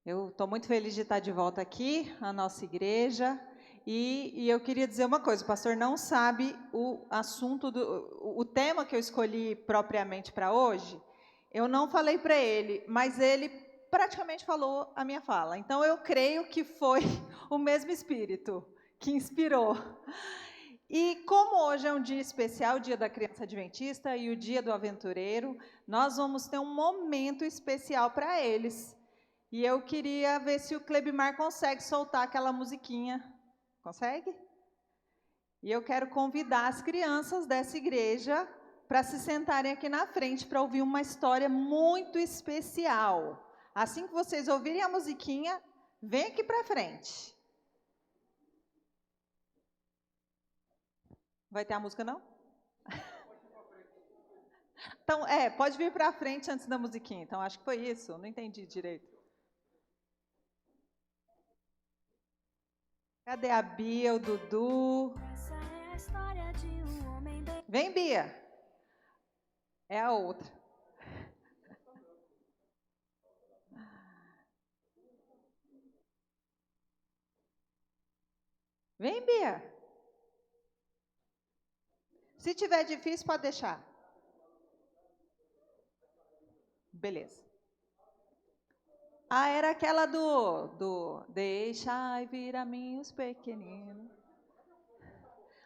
Eu estou muito feliz de estar de volta aqui, na nossa igreja, e eu queria dizer uma coisa, o pastor não sabe o assunto, o tema que eu escolhi propriamente para hoje, eu não falei para ele, mas ele praticamente falou a minha fala, então eu creio que foi o mesmo Espírito que inspirou. E como hoje é um dia especial, o dia da criança adventista e o dia do aventureiro, nós vamos ter um momento especial para eles. E eu queria ver se o Clebimar consegue soltar aquela musiquinha. Consegue? E eu quero convidar as crianças dessa igreja para se sentarem aqui na frente para ouvir uma história muito especial. Assim que vocês ouvirem a musiquinha, vem aqui para frente. Vai ter a música, não? Então, pode vir para frente antes da musiquinha. Então, acho que foi isso. Não entendi direito. Cadê a Bia, o Dudu? Essa é a história de um homem bem... Vem, Bia. É a outra. Vem, Bia. Se tiver difícil, pode deixar. Beleza. Ah, era aquela do deixai vir a mim os pequeninos.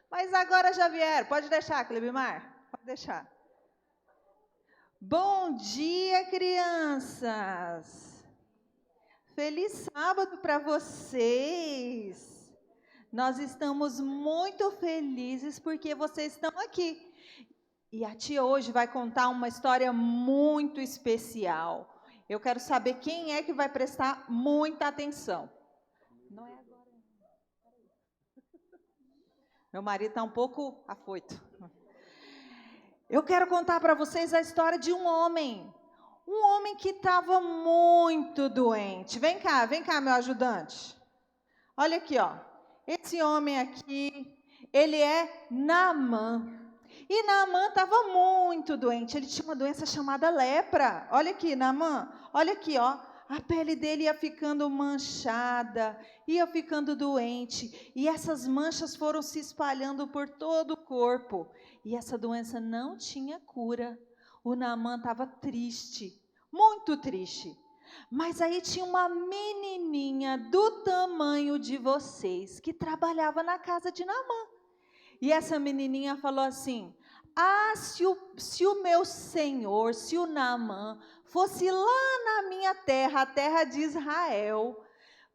Mas agora já vieram. Pode deixar, Clebimar? Pode deixar. Bom dia, crianças. Feliz sábado para vocês. Nós estamos muito felizes porque vocês estão aqui. E a tia hoje vai contar uma história muito especial. Eu quero saber quem é que vai prestar muita atenção. Não é agora. Meu marido está um pouco afoito. Eu quero contar para vocês a história de um homem. Um homem que estava muito doente. Vem cá, meu ajudante. Olha aqui, ó. Esse homem aqui, ele é Naamã. E Naamã estava muito doente, ele tinha uma doença chamada lepra. Olha aqui, Naamã, olha aqui, ó. A pele dele ia ficando manchada, ia ficando doente. E essas manchas foram se espalhando por todo o corpo. E essa doença não tinha cura. O Naamã estava triste, muito triste. Mas aí tinha uma menininha do tamanho de vocês, que trabalhava na casa de Naamã. E essa menininha falou assim: ah, se o meu senhor, se o Naamã, fosse lá na minha terra, a terra de Israel,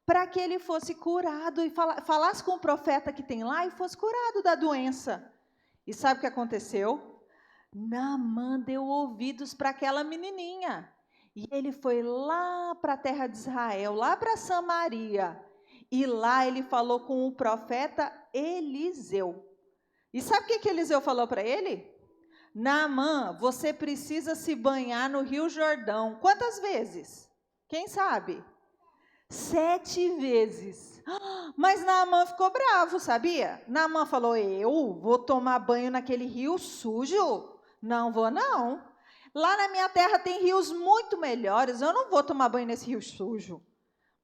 para que ele fosse curado e falasse com o profeta que tem lá e fosse curado da doença. E sabe o que aconteceu? Naamã deu ouvidos para aquela menininha. E ele foi lá para a terra de Israel, lá para Samaria. E lá ele falou com o profeta Eliseu. E sabe o que Eliseu falou para ele? Naamã, você precisa se banhar no Rio Jordão. Quantas vezes? Quem sabe? 7 vezes. Mas Naamã ficou bravo, sabia? Naamã falou: eu vou tomar banho naquele rio sujo? Não vou, não. Lá na minha terra tem rios muito melhores, eu não vou tomar banho nesse rio sujo.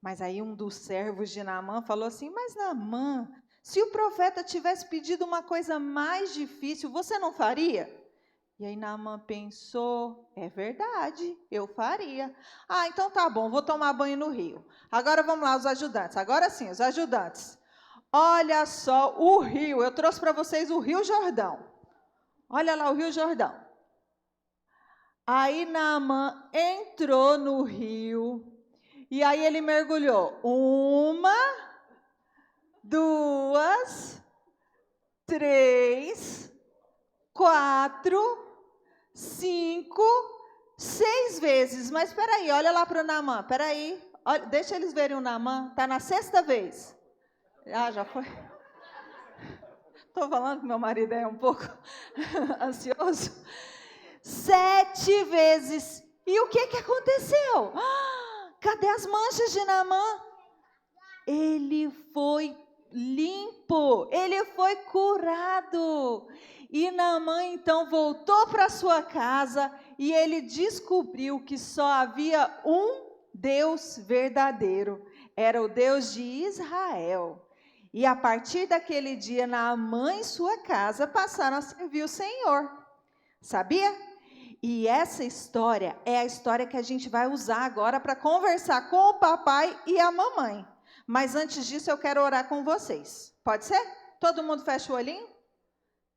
Mas aí um dos servos de Naamã falou assim: mas Naamã, se o profeta tivesse pedido uma coisa mais difícil, você não faria? E aí Naamã pensou: é verdade, eu faria. Ah, então tá bom, vou tomar banho no rio. Agora vamos lá, os ajudantes. Agora sim, os ajudantes. Olha só o rio, eu trouxe para vocês o Rio Jordão. Olha lá o Rio Jordão. Aí Naamã entrou no rio, e aí ele mergulhou. 1, 2, 3, 4, 5, 6 vezes. Mas espera aí, olha lá para o Naamã. Espera aí, deixa eles verem o Naamã. Está na 6ª vez. Ah, já foi. Estou falando que meu marido é um pouco ansioso. 7 vezes. E o que aconteceu? Cadê as manchas de Naamã? Ele foi limpo, ele foi curado. E Naamã então voltou para sua casa e ele descobriu que só havia um Deus verdadeiro, era o Deus de Israel. E a partir daquele dia, Naamã e sua casa passaram a servir o Senhor. Sabia? E essa história é a história que a gente vai usar agora para conversar com o papai e a mamãe. Mas antes disso, eu quero orar com vocês. Pode ser? Todo mundo fecha o olhinho?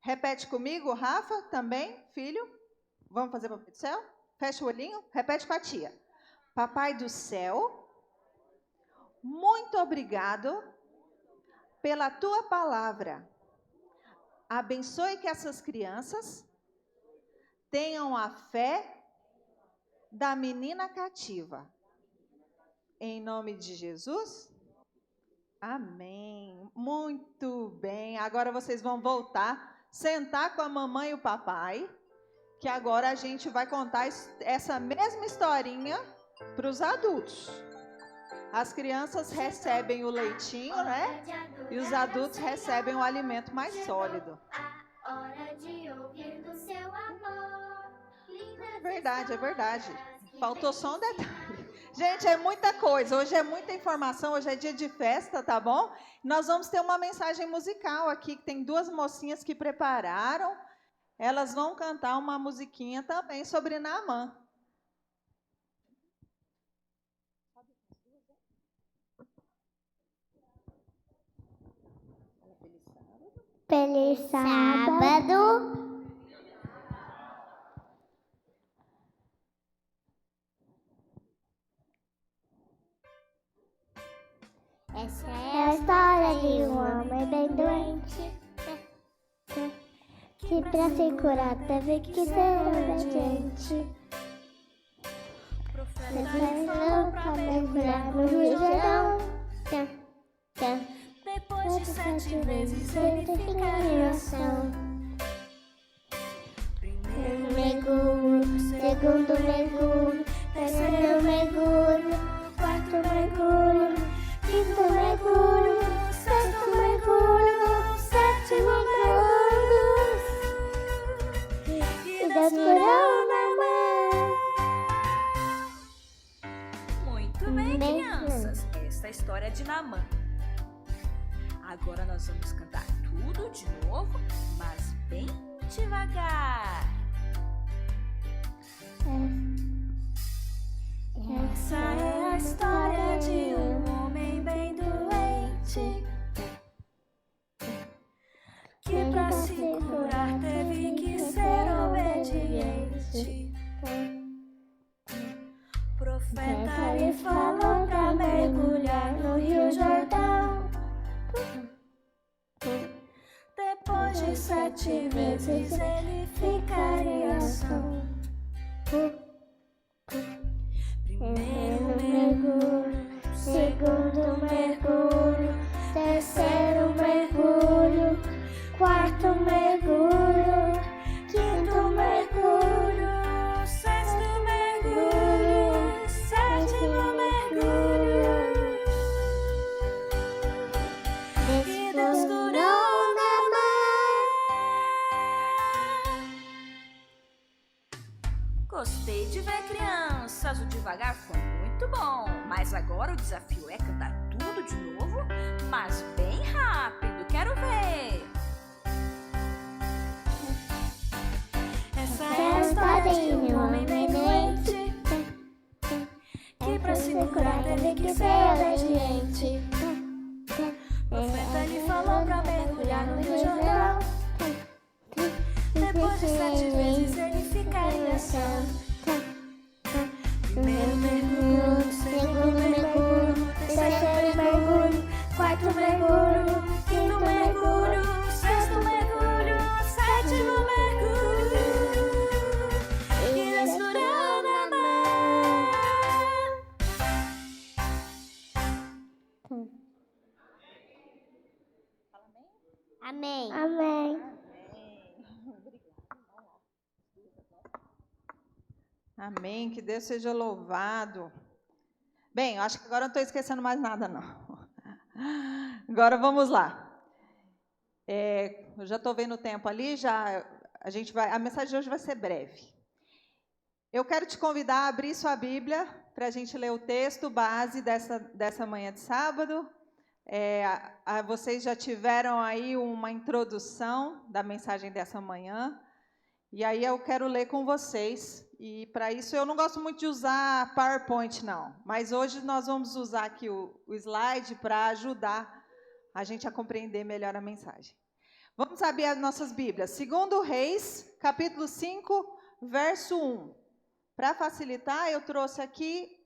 Repete comigo, Rafa, também, filho. Vamos fazer Papai do Céu? Fecha o olhinho, repete com a tia. Papai do Céu, muito obrigado pela tua palavra. Abençoe que essas crianças tenham a fé da menina cativa. Em nome de Jesus. Amém. Muito bem. Agora vocês vão voltar, sentar com a mamãe e o papai, que agora a gente vai contar essa mesma historinha para os adultos. As crianças recebem o leitinho, né? E os adultos recebem o alimento mais sólido. Hora de ouvir do seu amor. É verdade, é verdade. Faltou só um detalhe. Gente, é muita coisa. Hoje é muita informação, hoje é dia de festa, tá bom? Nós vamos ter uma mensagem musical aqui, que tem duas mocinhas que prepararam. Elas vão cantar uma musiquinha também sobre Naamã. Feliz sábado. Essa é a história de um homem bem doente, que pra se curar teve que ser obediente. Precisou pra mergulhar no Rio Jordão. Depois de 7 vezes ele fica em ação. Primeiro mergulho, segundo mergulho, terceiro mergulho, quarto mergulho, quinto mergulho, sexto mergulho, sétimo mergulho. E Deus curou Naamã. Muito bem, crianças. Esta é a história de Naamã. Agora nós vamos cantar tudo de novo, mas bem devagar. Essa é a história de um homem bem doente, que pra se curar teve que ser obediente. O profeta lhe falou pra mergulhar no Rio Jordão. Depois de 7 vezes ele ficaria em ação. Primeiro mergulho, segundo mergulho, terceiro mergulho, quarto mergulho, quinto mergulho, sexto mergulho, sétimo mergulho. E Deus curou Naamã. Gostei de ver, crianças. O devagar foi muito bom. Mas agora o desafio é cantar tudo de novo, mas bem rápido. Quero ver. Essa é a história de um homem bem doente, que pra se curar teve que ser obediente. O profeta lhe falou pra mergulhar no Rio Jordão. Depois de 7 vezes ele ficaria ação. Primeiro mergulho, segundo mergulho, terceiro mergulho, quarto mergulho, quinto mergulho, sexto mergulho, sétimo mergulho. E Deus curou Naamã. Amém. Amém. Amém, que Deus seja louvado. Bem, eu acho que agora eu não estou esquecendo mais nada, não. Agora vamos lá. Eu já estou vendo o tempo ali, a mensagem de hoje vai ser breve. Eu quero te convidar a abrir sua Bíblia para a gente ler o texto base dessa manhã de sábado. Vocês já tiveram aí uma introdução da mensagem dessa manhã. E aí eu quero ler com vocês. E para isso eu não gosto muito de usar PowerPoint, não. Mas hoje nós vamos usar aqui o slide para ajudar a gente a compreender melhor a mensagem. Vamos abrir as nossas Bíblias. 2 Reis, capítulo 5, verso 1. Para facilitar, eu trouxe aqui...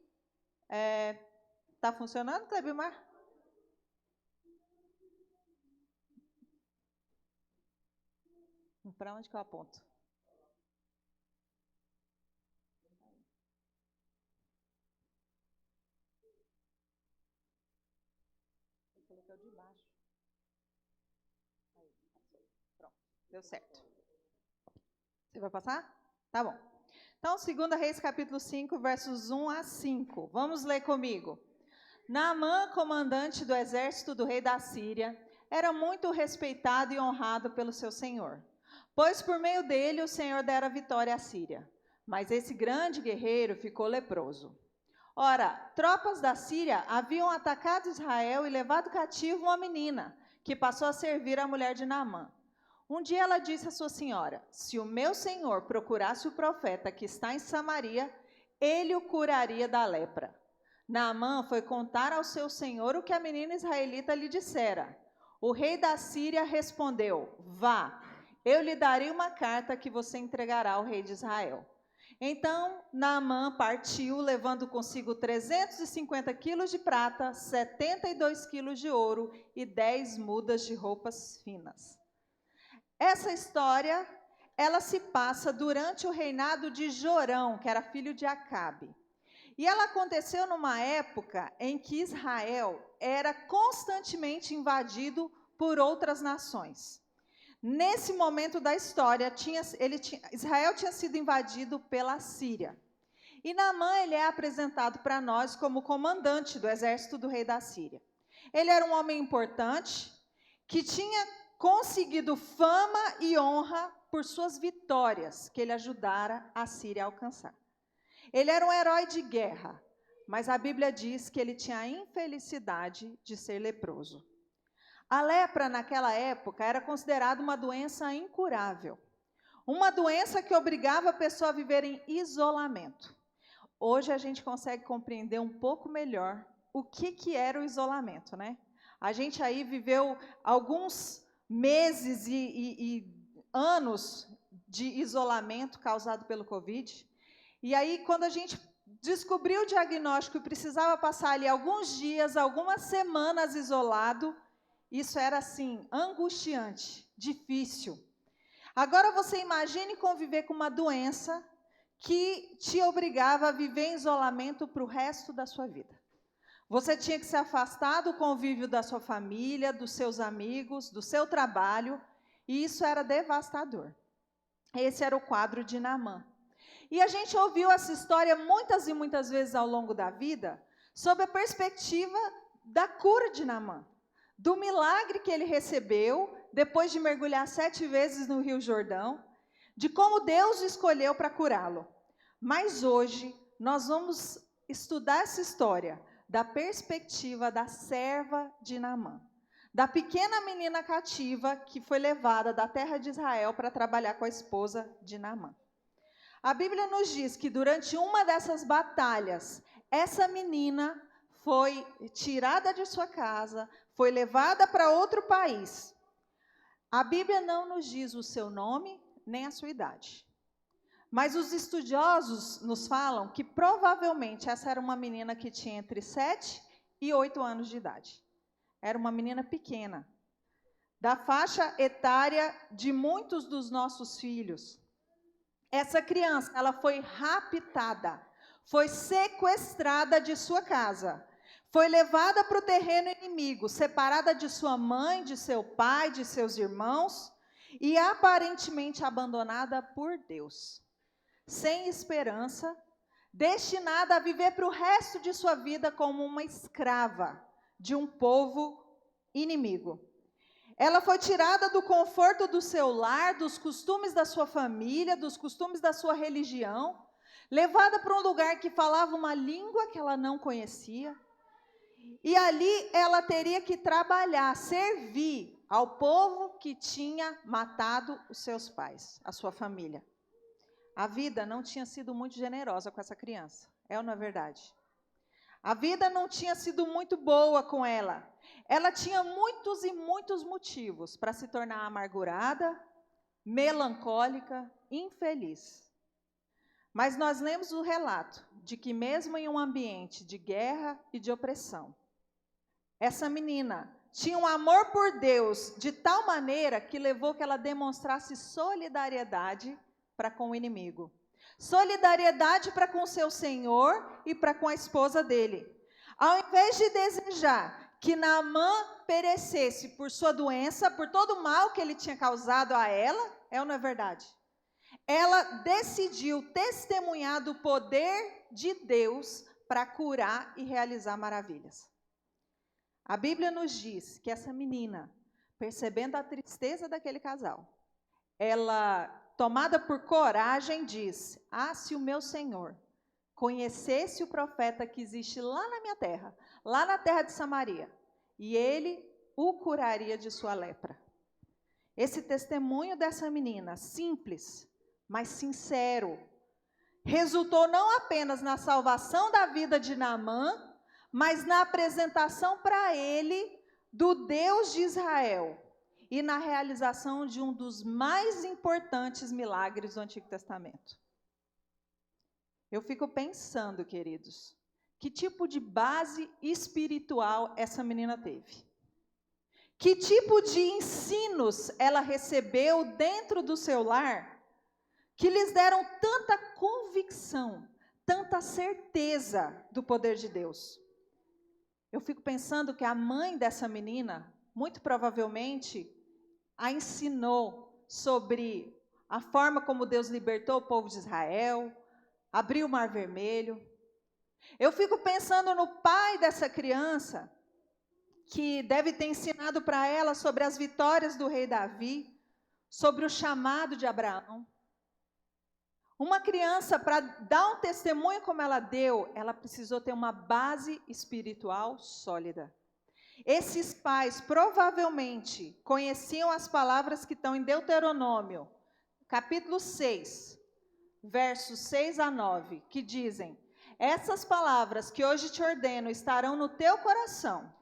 Está funcionando, Clebimar? Para onde que eu aponto? Eu coloquei o de baixo. Aí, pronto, deu certo. Você vai passar? Tá bom. Então, 2 Reis, capítulo 5, versos 1 a 5. Vamos ler comigo. Naamã, comandante do exército do rei da Síria, era muito respeitado e honrado pelo seu senhor, pois por meio dele o Senhor dera vitória à Síria. Mas esse grande guerreiro ficou leproso. Ora, tropas da Síria haviam atacado Israel e levado cativo uma menina, que passou a servir a mulher de Naamã. Um dia ela disse à sua senhora: se o meu senhor procurasse o profeta que está em Samaria, ele o curaria da lepra. Naamã foi contar ao seu senhor o que a menina israelita lhe dissera. O rei da Síria respondeu: vá, eu lhe darei uma carta que você entregará ao rei de Israel. Então Naamã partiu, levando consigo 350 quilos de prata, 72 quilos de ouro e 10 mudas de roupas finas. Essa história, ela se passa durante o reinado de Jorão, que era filho de Acabe. E ela aconteceu numa época em que Israel era constantemente invadido por outras nações. Nesse momento da história, Israel tinha sido invadido pela Síria. E Naamã, ele é apresentado para nós como comandante do exército do rei da Síria. Ele era um homem importante, que tinha conseguido fama e honra por suas vitórias, que ele ajudara a Síria a alcançar. Ele era um herói de guerra, mas a Bíblia diz que ele tinha a infelicidade de ser leproso. A lepra, naquela época, era considerada uma doença incurável. Uma doença que obrigava a pessoa a viver em isolamento. Hoje a gente consegue compreender um pouco melhor o que era o isolamento, né? A gente aí viveu alguns meses e anos de isolamento causado pelo Covid. E aí, quando a gente descobriu o diagnóstico e precisava passar ali alguns dias, algumas semanas isolado, isso era, assim, angustiante, difícil. Agora, você imagine conviver com uma doença que te obrigava a viver em isolamento para o resto da sua vida. Você tinha que se afastar do convívio da sua família, dos seus amigos, do seu trabalho, e isso era devastador. Esse era o quadro de Naamã. E a gente ouviu essa história muitas e muitas vezes ao longo da vida, sob a perspectiva da cura de Naamã, do milagre que ele recebeu depois de mergulhar 7 vezes no Rio Jordão, de como Deus o escolheu para curá-lo. Mas hoje nós vamos estudar essa história da perspectiva da serva de Naamã, da pequena menina cativa que foi levada da terra de Israel para trabalhar com a esposa de Naamã. A Bíblia nos diz que durante uma dessas batalhas, essa menina foi tirada de sua casa, foi levada para outro país. A Bíblia não nos diz o seu nome nem a sua idade. Mas os estudiosos nos falam que provavelmente essa era uma menina que tinha entre 7 e 8 anos de idade. Era uma menina pequena, da faixa etária de muitos dos nossos filhos. Essa criança, ela foi raptada, foi sequestrada de sua casa, foi levada para o terreno inimigo, separada de sua mãe, de seu pai, de seus irmãos e aparentemente abandonada por Deus. Sem esperança, destinada a viver para o resto de sua vida como uma escrava de um povo inimigo. Ela foi tirada do conforto do seu lar, dos costumes da sua família, dos costumes da sua religião, levada para um lugar que falava uma língua que ela não conhecia, e ali ela teria que trabalhar, servir ao povo que tinha matado os seus pais, a sua família. A vida não tinha sido muito generosa com essa criança, é ou não é verdade? A vida não tinha sido muito boa com ela. Ela tinha muitos e muitos motivos para se tornar amargurada, melancólica, infeliz. Mas nós lemos o relato de que mesmo em um ambiente de guerra e de opressão, essa menina tinha um amor por Deus de tal maneira que levou que ela demonstrasse solidariedade para com o inimigo. Solidariedade para com o seu senhor e para com a esposa dele. Ao invés de desejar que Naamã perecesse por sua doença, por todo o mal que ele tinha causado a ela, é ou não é verdade? Ela decidiu testemunhar do poder de Deus para curar e realizar maravilhas. A Bíblia nos diz que essa menina, percebendo a tristeza daquele casal, ela, tomada por coragem, diz: se o meu Senhor conhecesse o profeta que existe lá na minha terra, lá na terra de Samaria, e ele o curaria de sua lepra. Esse testemunho dessa menina, simples, mas sincero, resultou não apenas na salvação da vida de Naamã, mas na apresentação para ele do Deus de Israel e na realização de um dos mais importantes milagres do Antigo Testamento. Eu fico pensando, queridos, que tipo de base espiritual essa menina teve? Que tipo de ensinos ela recebeu dentro do seu lar que lhes deram tanta convicção, tanta certeza do poder de Deus? Eu fico pensando que a mãe dessa menina, muito provavelmente, a ensinou sobre a forma como Deus libertou o povo de Israel, abriu o Mar Vermelho. Eu fico pensando no pai dessa criança, que deve ter ensinado para ela sobre as vitórias do rei Davi, sobre o chamado de Abraão. Uma criança, para dar um testemunho como ela deu, ela precisou ter uma base espiritual sólida. Esses pais provavelmente conheciam as palavras que estão em Deuteronômio, capítulo 6, versos 6 a 9, que dizem: essas palavras que hoje te ordeno estarão no teu coração,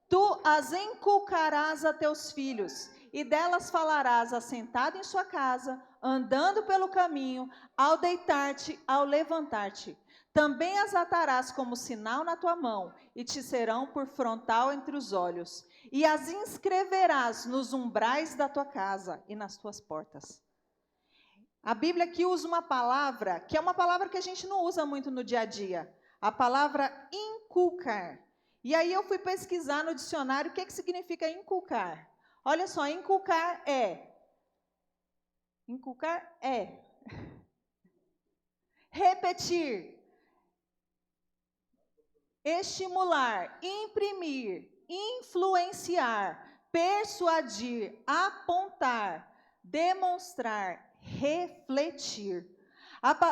tu as inculcarás a teus filhos, e delas falarás assentado em sua casa, andando pelo caminho, ao deitar-te, ao levantar-te. Também as atarás como sinal na tua mão, e te serão por frontal entre os olhos. E as inscreverás nos umbrais da tua casa e nas tuas portas. A Bíblia aqui usa uma palavra, que é uma palavra que a gente não usa muito no dia a dia. A palavra inculcar. E aí eu fui pesquisar no dicionário o que significa inculcar. Olha só, inculcar é repetir, estimular, imprimir, influenciar, persuadir, apontar, demonstrar, refletir.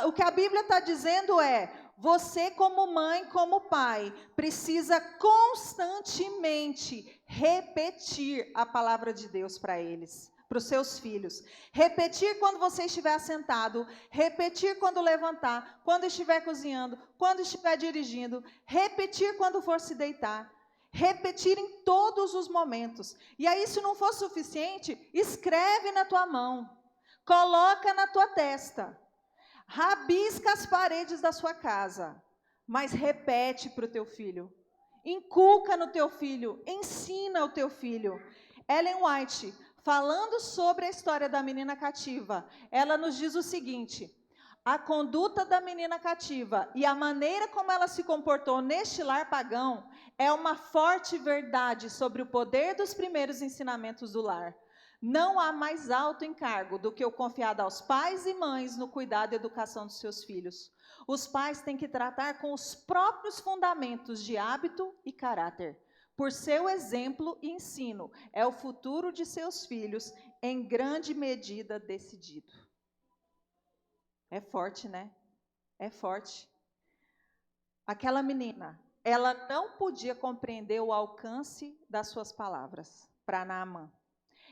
O que a Bíblia está dizendo é: você, como mãe, como pai, precisa constantemente repetir a palavra de Deus para eles, para os seus filhos. Repetir quando você estiver sentado, repetir quando levantar, quando estiver cozinhando, quando estiver dirigindo, repetir quando for se deitar, repetir em todos os momentos. E aí, se não for suficiente, escreve na tua mão, coloca na tua testa. Rabisca as paredes da sua casa, mas repete para o teu filho. Inculca no teu filho, ensina o teu filho. Ellen White, falando sobre a história da menina cativa, ela nos diz o seguinte: a conduta da menina cativa e a maneira como ela se comportou neste lar pagão é uma forte verdade sobre o poder dos primeiros ensinamentos do lar. Não há mais alto encargo do que o confiado aos pais e mães no cuidado e educação dos seus filhos. Os pais têm que tratar com os próprios fundamentos de hábito e caráter. Por seu exemplo e ensino, é o futuro de seus filhos em grande medida decidido. É forte, né? É forte. Aquela menina, ela não podia compreender o alcance das suas palavras para Naamã.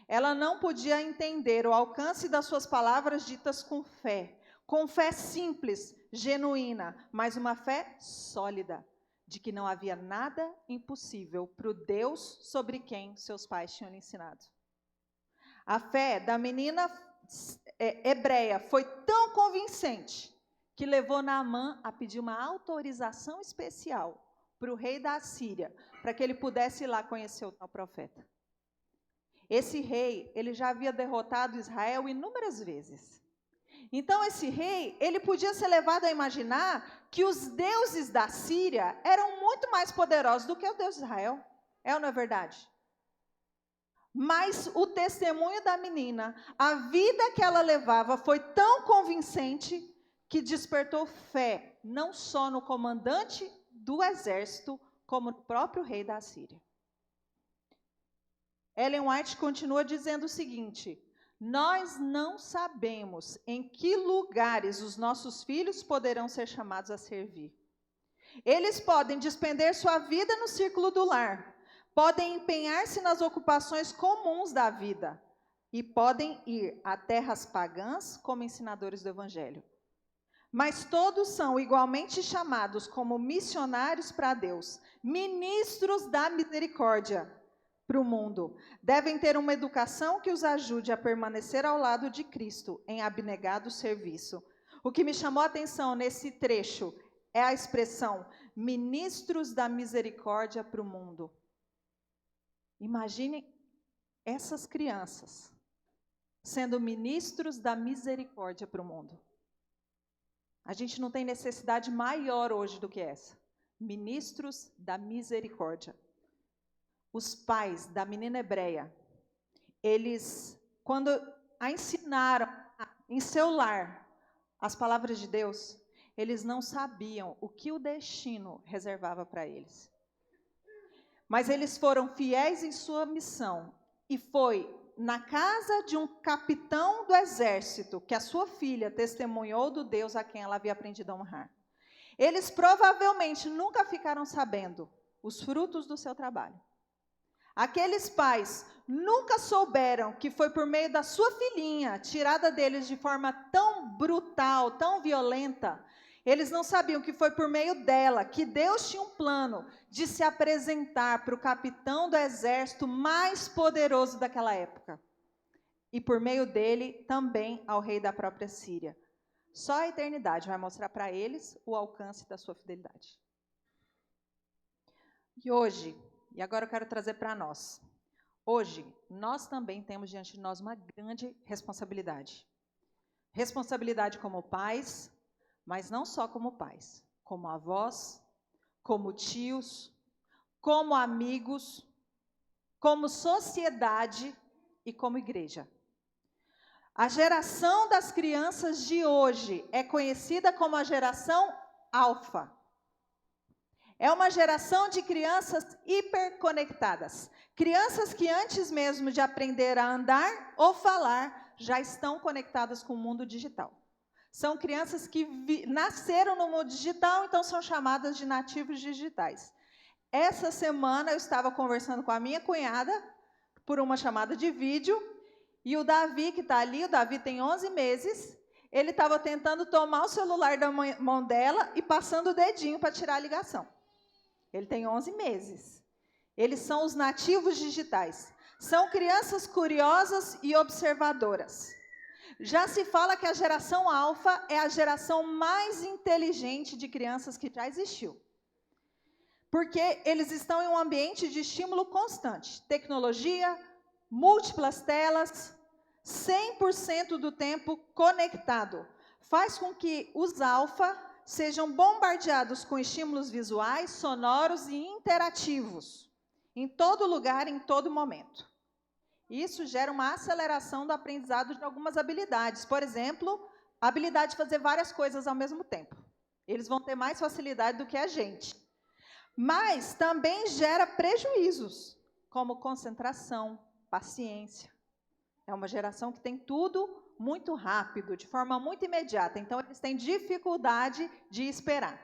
Ela não podia entender o alcance das suas palavras ditas com fé simples, genuína, mas uma fé sólida, de que não havia nada impossível para o Deus sobre quem seus pais tinham ensinado. A fé da menina hebreia foi tão convincente que levou Naamã a pedir uma autorização especial para o rei da Assíria, para que ele pudesse ir lá conhecer o tal profeta. Esse rei, ele já havia derrotado Israel inúmeras vezes. Então esse rei, ele podia ser levado a imaginar que os deuses da Síria eram muito mais poderosos do que o Deus de Israel. É ou não é verdade? Mas o testemunho da menina, a vida que ela levava foi tão convincente que despertou fé, não só no comandante do exército, como no próprio rei da Assíria. Ellen White continua dizendo o seguinte: nós não sabemos em que lugares os nossos filhos poderão ser chamados a servir. Eles podem despender sua vida no círculo do lar, podem empenhar-se nas ocupações comuns da vida e podem ir a terras pagãs como ensinadores do evangelho. Mas todos são igualmente chamados como missionários para Deus, ministros da misericórdia para o mundo. Devem ter uma educação que os ajude a permanecer ao lado de Cristo em abnegado serviço. O que me chamou a atenção nesse trecho é a expressão ministros da misericórdia para o mundo. Imaginem essas crianças sendo ministros da misericórdia para o mundo. A gente não tem necessidade maior hoje do que essa. Ministros da misericórdia. Os pais da menina hebreia, eles, quando a ensinaram em seu lar as palavras de Deus, eles não sabiam o que o destino reservava para eles. Mas eles foram fiéis em sua missão. E foi na casa de um capitão do exército que a sua filha testemunhou do Deus a quem ela havia aprendido a honrar. Eles provavelmente nunca ficaram sabendo os frutos do seu trabalho. Aqueles pais nunca souberam que foi por meio da sua filhinha, tirada deles de forma tão brutal, tão violenta. Eles não sabiam que foi por meio dela que Deus tinha um plano de se apresentar para o capitão do exército mais poderoso daquela época. E por meio dele também ao rei da própria Síria. Só a eternidade vai mostrar para eles o alcance da sua fidelidade. E hoje, e agora eu quero trazer para nós. Hoje, nós também temos diante de nós uma grande responsabilidade. Responsabilidade como pais, mas não só como pais, como avós, como tios, como amigos, como sociedade e como igreja. A geração das crianças de hoje é conhecida como a geração alfa. É uma geração de crianças hiperconectadas. Crianças que antes mesmo de aprender a andar ou falar, já estão conectadas com o mundo digital. São crianças que nasceram no mundo digital, então são chamadas de nativos digitais. Essa semana eu estava conversando com a minha cunhada, por uma chamada de vídeo, e o Davi, que está ali, o Davi tem 11 meses, ele estava tentando tomar o celular da mão dela e passando o dedinho para tirar a ligação. Ele tem 11 meses. Eles são os nativos digitais. São crianças curiosas e observadoras. Já se fala que a geração alfa é a geração mais inteligente de crianças que já existiu. Porque eles estão em um ambiente de estímulo constante. Tecnologia, múltiplas telas, 100% do tempo conectado. Faz com que os alfa sejam bombardeados com estímulos visuais, sonoros e interativos. Em todo lugar, em todo momento. Isso gera uma aceleração do aprendizado de algumas habilidades. Por exemplo, a habilidade de fazer várias coisas ao mesmo tempo. Eles vão ter mais facilidade do que a gente. Mas também gera prejuízos, como concentração, paciência. É uma geração que tem tudo muito rápido, de forma muito imediata. Então, eles têm dificuldade de esperar.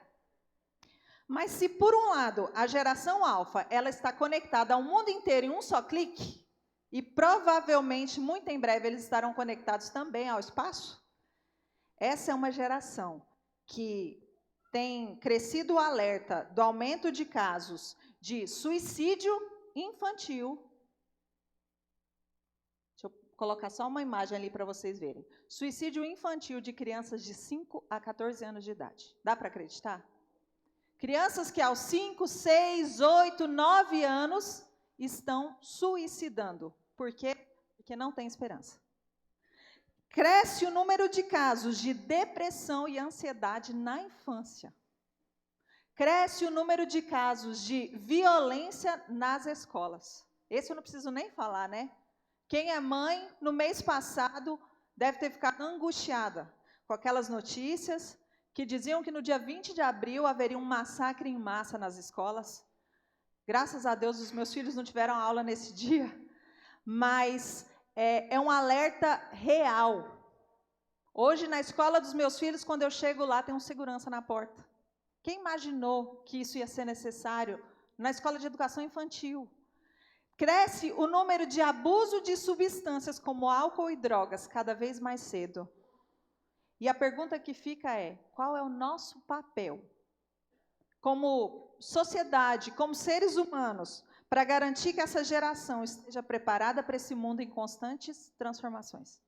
Mas se, por um lado, a geração alfa ela está conectada ao mundo inteiro em um só clique, e provavelmente, muito em breve, eles estarão conectados também ao espaço, essa é uma geração que tem crescido o alerta do aumento de casos de suicídio infantil. Deixa eu colocar só uma imagem ali para vocês verem. Suicídio infantil de crianças de 5 a 14 anos de idade. Dá para acreditar? Crianças que aos 5, 6, 8, 9 anos estão suicidando. Por quê? Porque não tem esperança. Cresce o número de casos de depressão e ansiedade na infância. Cresce o número de casos de violência nas escolas. Esse eu não preciso nem falar, né? Quem é mãe, no mês passado, deve ter ficado angustiada com aquelas notícias que diziam que no dia 20 de abril haveria um massacre em massa nas escolas. Graças a Deus, os meus filhos não tiveram aula nesse dia, mas é um alerta real. Hoje, na escola dos meus filhos, quando eu chego lá, tem um segurança na porta. Quem imaginou que isso ia ser necessário na escola de educação infantil? Cresce o número de abuso de substâncias como álcool e drogas cada vez mais cedo. E a pergunta que fica é: qual é o nosso papel como sociedade, como seres humanos, para garantir que essa geração esteja preparada para esse mundo em constantes transformações?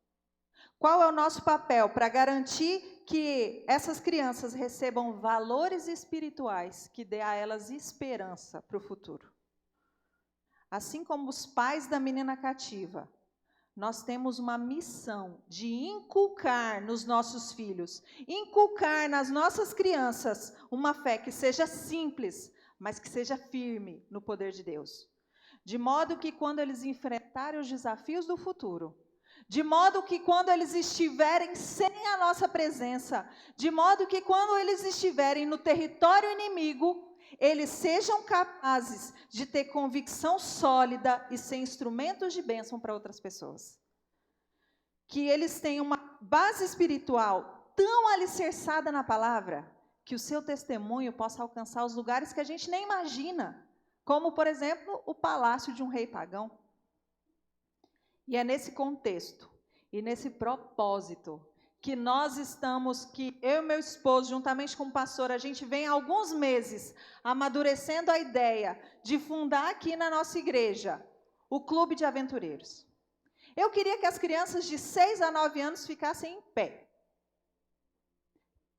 Qual é o nosso papel para garantir que essas crianças recebam valores espirituais que dê a elas esperança para o futuro? Assim como os pais da menina cativa, nós temos uma missão de inculcar nos nossos filhos, inculcar nas nossas crianças uma fé que seja simples, mas que seja firme no poder de Deus. De modo que quando eles enfrentarem os desafios do futuro, de modo que quando eles estiverem sem a nossa presença, de modo que quando eles estiverem no território inimigo, eles sejam capazes de ter convicção sólida e ser instrumentos de bênção para outras pessoas. Que eles tenham uma base espiritual tão alicerçada na palavra, que o seu testemunho possa alcançar os lugares que a gente nem imagina, como, por exemplo, o palácio de um rei pagão. E é nesse contexto e nesse propósito que nós estamos, que eu e meu esposo, juntamente com o pastor, a gente vem há alguns meses amadurecendo a ideia de fundar aqui na nossa igreja o Clube de Aventureiros. Eu queria que as crianças de 6 a 9 anos ficassem em pé.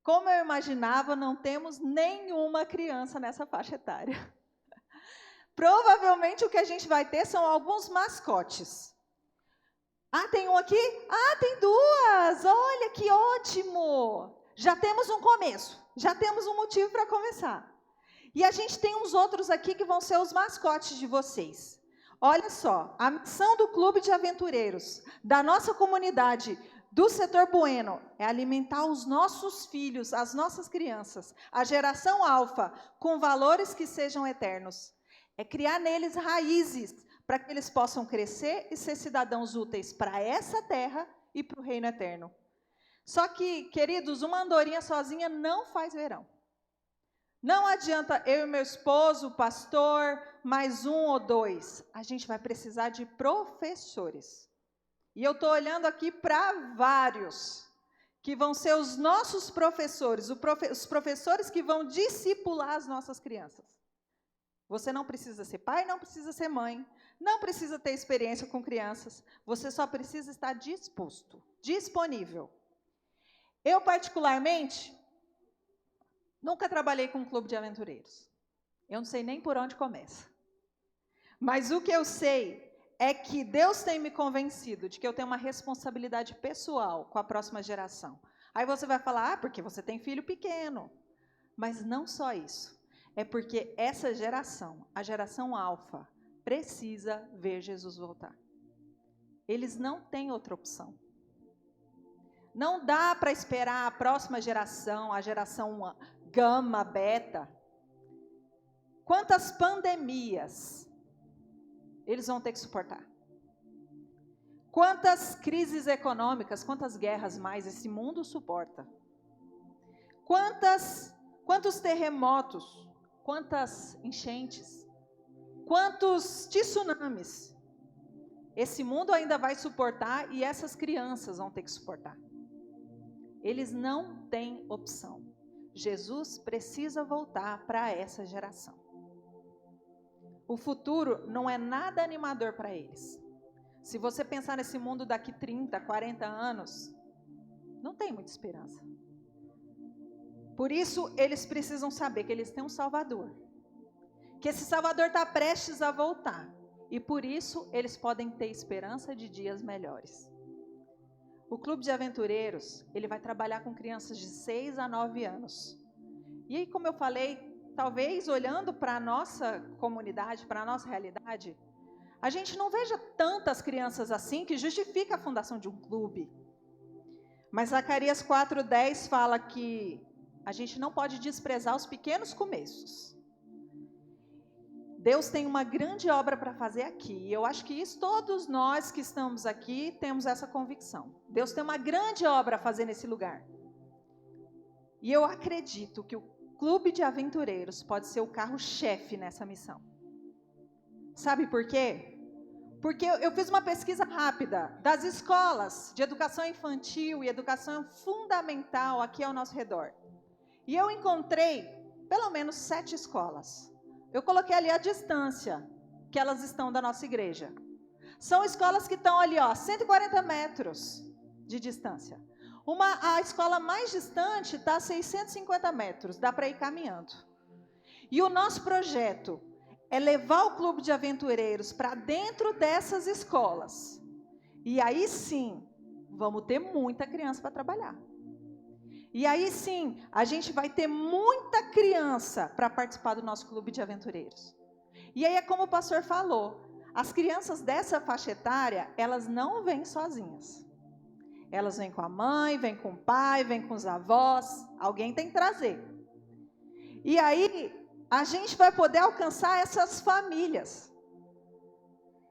Como eu imaginava, não temos nenhuma criança nessa faixa etária. Provavelmente o que a gente vai ter são alguns mascotes. Ah, tem um aqui? Ah, tem duas! Olha, que ótimo! Já temos um começo, já temos um motivo para começar. E a gente tem uns outros aqui que vão ser os mascotes de vocês. Olha só, a missão do Clube de Aventureiros, da nossa comunidade, do setor Bueno, é alimentar os nossos filhos, as nossas crianças, a geração alfa, com valores que sejam eternos. É criar neles raízes, para que eles possam crescer e ser cidadãos úteis para essa terra e para o reino eterno. Só que, queridos, uma andorinha sozinha não faz verão. Não adianta eu e meu esposo, o pastor, mais um ou dois. A gente vai precisar de professores. E eu estou olhando aqui para vários, que vão ser os nossos professores, os professores que vão discipular as nossas crianças. Você não precisa ser pai, não precisa ser mãe, não precisa ter experiência com crianças, você só precisa estar disposto, disponível. Eu, particularmente, nunca trabalhei com um clube de aventureiros. Eu não sei nem por onde começa. Mas o que eu sei é que Deus tem me convencido de que eu tenho uma responsabilidade pessoal com a próxima geração. Aí você vai falar, porque você tem filho pequeno. Mas não só isso. É porque essa geração, a geração alfa, precisa ver Jesus voltar. Eles não têm outra opção. Não dá para esperar a próxima geração, a geração gama, beta. Quantas pandemias eles vão ter que suportar? Quantas crises econômicas, quantas guerras mais esse mundo suporta? Quantos terremotos, quantas enchentes, quantos tsunamis esse mundo ainda vai suportar e essas crianças vão ter que suportar. Eles não têm opção. Jesus precisa voltar para essa geração. O futuro não é nada animador para eles. Se você pensar nesse mundo daqui 30, 40 anos, não tem muita esperança. Por isso, eles precisam saber que eles têm um Salvador. Que esse Salvador está prestes a voltar. E por isso, eles podem ter esperança de dias melhores. O Clube de Aventureiros, ele vai trabalhar com crianças de 6 a 9 anos. E aí, como eu falei, talvez olhando para a nossa comunidade, para a nossa realidade, a gente não veja tantas crianças assim que justifica a fundação de um clube. Mas Zacarias 4:10 fala que a gente não pode desprezar os pequenos começos. Deus tem uma grande obra para fazer aqui. E eu acho que isso, todos nós que estamos aqui temos essa convicção. Deus tem uma grande obra a fazer nesse lugar. E eu acredito que o Clube de Aventureiros pode ser o carro-chefe nessa missão. Sabe por quê? Porque eu fiz uma pesquisa rápida das escolas de educação infantil e educação fundamental aqui ao nosso redor. E eu encontrei pelo menos 7 escolas. Eu coloquei ali a distância que elas estão da nossa igreja. São escolas que estão ali, 140 metros de distância. A escola mais distante está a 650 metros, dá para ir caminhando. E o nosso projeto é levar o Clube de Aventureiros para dentro dessas escolas. E aí sim, vamos ter muita criança para trabalhar. E aí sim, a gente vai ter muita criança para participar do nosso Clube de Aventureiros. E aí é como o pastor falou, as crianças dessa faixa etária, elas não vêm sozinhas. Elas vêm com a mãe, vêm com o pai, vêm com os avós, alguém tem que trazer. E aí, a gente vai poder alcançar essas famílias.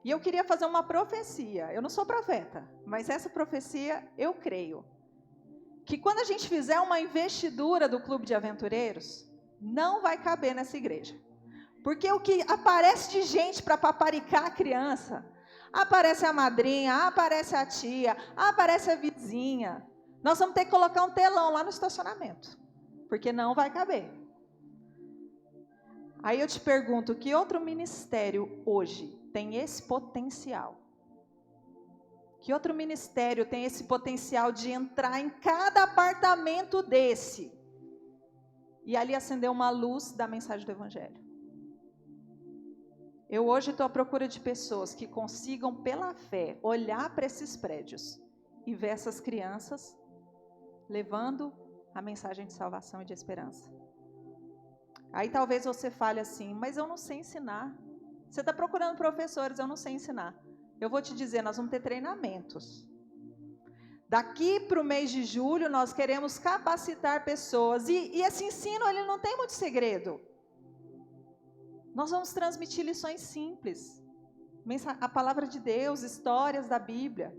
E eu queria fazer uma profecia, eu não sou profeta, mas essa profecia eu creio. Que quando a gente fizer uma investidura do Clube de Aventureiros, não vai caber nessa igreja. Porque o que aparece de gente para paparicar a criança, aparece a madrinha, aparece a tia, aparece a vizinha. Nós vamos ter que colocar um telão lá no estacionamento, porque não vai caber. Aí eu te pergunto, que outro ministério hoje tem esse potencial? Que outro ministério tem esse potencial de entrar em cada apartamento desse e ali acender uma luz da mensagem do Evangelho? Eu hoje estou à procura de pessoas que consigam, pela fé, olhar para esses prédios e ver essas crianças levando a mensagem de salvação e de esperança. Aí talvez você fale assim, mas eu não sei ensinar. Você está procurando professores, eu não sei ensinar. Eu vou te dizer, nós vamos ter treinamentos. Daqui para o mês de julho, nós queremos capacitar pessoas. E esse ensino, ele não tem muito segredo. Nós vamos transmitir lições simples. A palavra de Deus, histórias da Bíblia.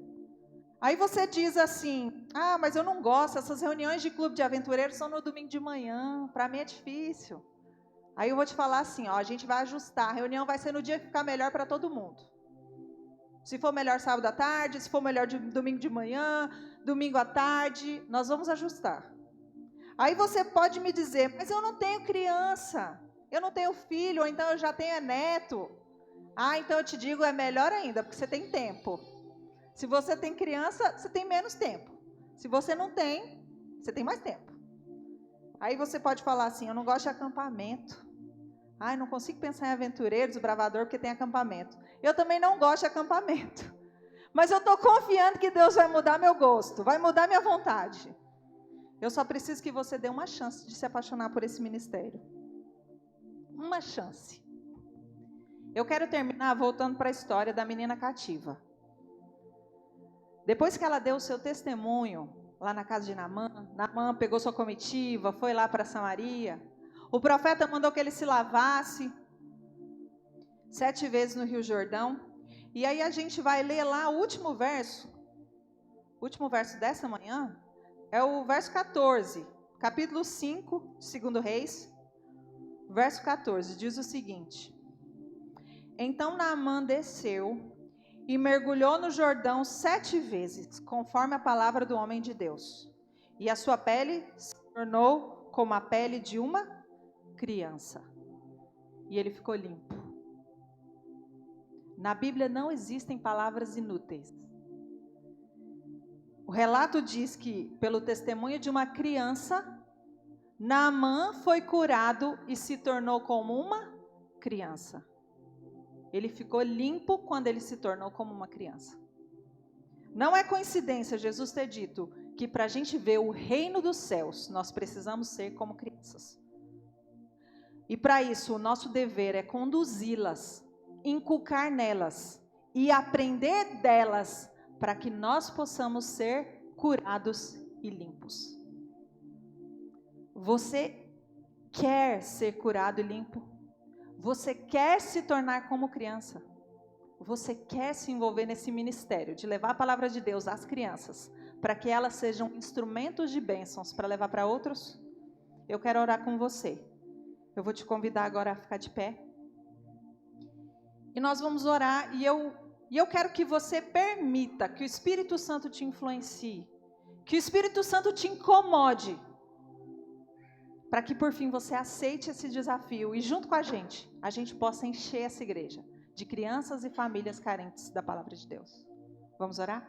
Aí você diz assim, mas eu não gosto, essas reuniões de clube de aventureiros são no domingo de manhã, para mim é difícil. Aí eu vou te falar assim, a gente vai ajustar, a reunião vai ser no dia que ficar melhor para todo mundo. Se for melhor sábado à tarde, se for melhor domingo de manhã, domingo à tarde, nós vamos ajustar. Aí você pode me dizer, mas eu não tenho criança, eu não tenho filho, ou então eu já tenho neto. Então eu te digo, é melhor ainda, porque você tem tempo. Se você tem criança, você tem menos tempo. Se você não tem, você tem mais tempo. Aí você pode falar assim, eu não gosto de acampamento. Não consigo pensar em aventureiros, bravador, porque tem acampamento. Eu também não gosto de acampamento. Mas eu estou confiando que Deus vai mudar meu gosto, vai mudar minha vontade. Eu só preciso que você dê uma chance de se apaixonar por esse ministério. Uma chance. Eu quero terminar voltando para a história da menina cativa. Depois que ela deu o seu testemunho lá na casa de Naamã, Naamã pegou sua comitiva, foi lá para Samaria. O profeta mandou que ele se lavasse 7 vezes no Rio Jordão. E aí a gente vai ler lá o último verso dessa manhã, é o verso 14, capítulo 5, 2 Reis, verso 14, diz o seguinte: Então Naamã desceu e mergulhou no Jordão 7 vezes, conforme a palavra do homem de Deus. E a sua pele se tornou como a pele de uma criança. E ele ficou limpo. Na Bíblia não existem palavras inúteis. O relato diz que, pelo testemunho de uma criança, Naamã foi curado e se tornou como uma criança. Ele ficou limpo quando ele se tornou como uma criança. Não é coincidência Jesus ter dito que para a gente ver o reino dos céus, nós precisamos ser como crianças. E para isso, o nosso dever é conduzi-las, inculcar nelas e aprender delas, para que nós possamos ser curados e limpos. Você quer ser curado e limpo? Você quer se tornar como criança? Você quer se envolver nesse ministério de levar a palavra de Deus às crianças, para que elas sejam instrumentos de bênçãos para levar para outros? Eu quero orar com você. Eu vou te convidar agora a ficar de pé. E nós vamos orar, e eu quero que você permita que o Espírito Santo te influencie, que o Espírito Santo te incomode, para que por fim você aceite esse desafio e junto com a gente possa encher essa igreja de crianças e famílias carentes da palavra de Deus. Vamos orar?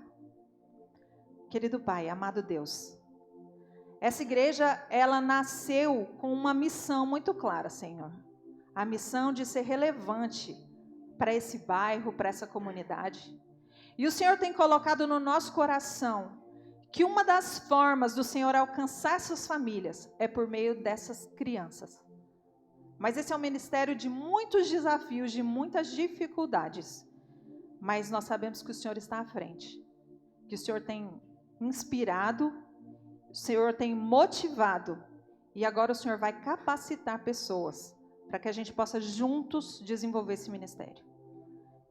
Querido Pai, amado Deus, essa igreja, ela nasceu com uma missão muito clara, Senhor. A missão de ser relevante para esse bairro, para essa comunidade. E o Senhor tem colocado no nosso coração que uma das formas do Senhor alcançar essas famílias é por meio dessas crianças. Mas esse é um ministério de muitos desafios, de muitas dificuldades. Mas nós sabemos que o Senhor está à frente. Que o Senhor tem inspirado, o Senhor tem motivado. E agora o Senhor vai capacitar pessoas para que a gente possa juntos desenvolver esse ministério.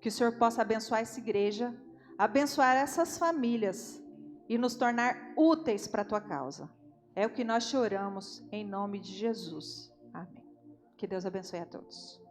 Que o Senhor possa abençoar essa igreja, abençoar essas famílias e nos tornar úteis para a tua causa. É o que nós te oramos em nome de Jesus. Amém. Que Deus abençoe a todos.